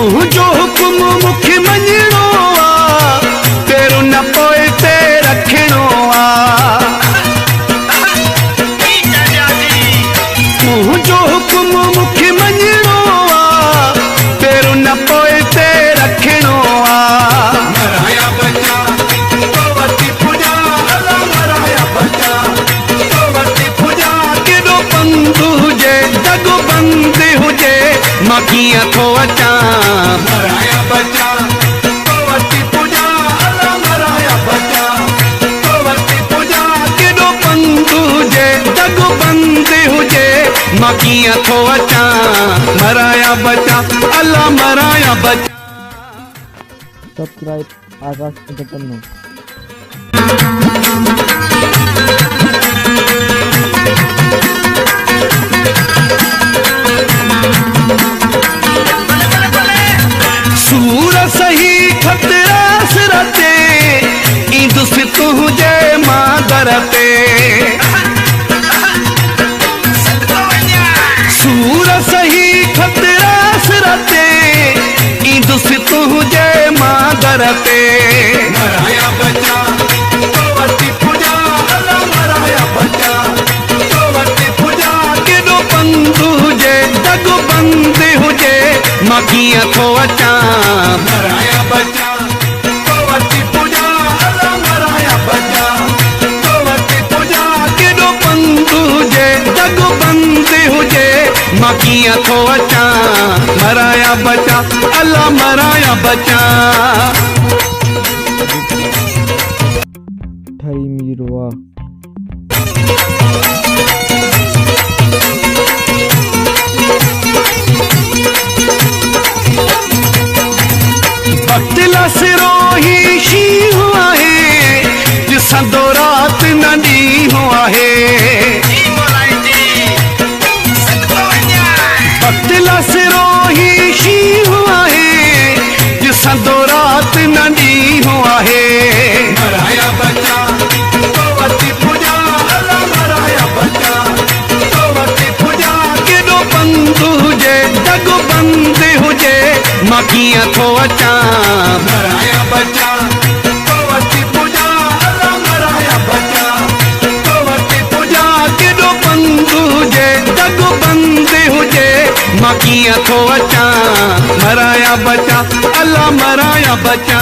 तुझो हुक्म मुखे मञणो आ, तेरो न पोए ते रखणो आ। तुझो हुक्म मुखे मञणो आ, तेरो न पोए ते रखणो आ। मराया बचा तो वती पूजा, अल्लाह मराया बचा तो वती पूजा। केॾो पंध हुजे जग बंद हुजे, मां कीअं थो अचां। मराया बचा तो वती पूजा, अल्लाह मराया बचा तो वती पूजा। केॾो पंध हुजे जग बंद हुजे, मां कीअं थो अचां। मराया बचा अल्लाह मराया बचा। सब्सक्राइब आकाश एंटरटेनमेंट। सूर सही खतरा सिरते, ईंदुस तुंहिंजे मादर ते। सूर सही खतरा सिरते, ईंदुस तुंहिंजे मादर ते। मराया बचा तो वती पूजा, अल्लाह मराया बचा तो वती पूजा। केॾो पंध हुजे जग बंद हुजे, मां कीअं थो अचां। मराया बचा तो वती पूजा, अल्लाह मराया बचा तो वती पूजा। केॾो पंध हुजे जग बंद हुजे, मां कीअं थो अचां। मराया बचा अल्लाह मराया बचा। ठरी मीरवा बतला सिरो ही शींहुं आहे, ॾिसंदो राति न ॾींहुं आहे। बतला सिरो ही शींहुं आहे, ॾिसंदो राति न ॾींहुं आहे। मराया बचा तो वती पूजा, अल्लाह मराया बचा तो वती पूजा। केॾो पंध हुजे जग बंद हुजे, मां कीअं थो अचां। मराया बचा तो वती पूजा, अल्लाह मराया बचा तो वती पूजा। केॾो पंध हुजे जग बंद हुजे, मां कीअं थो अचां। मराया बचा अल्लाह मराया बचा।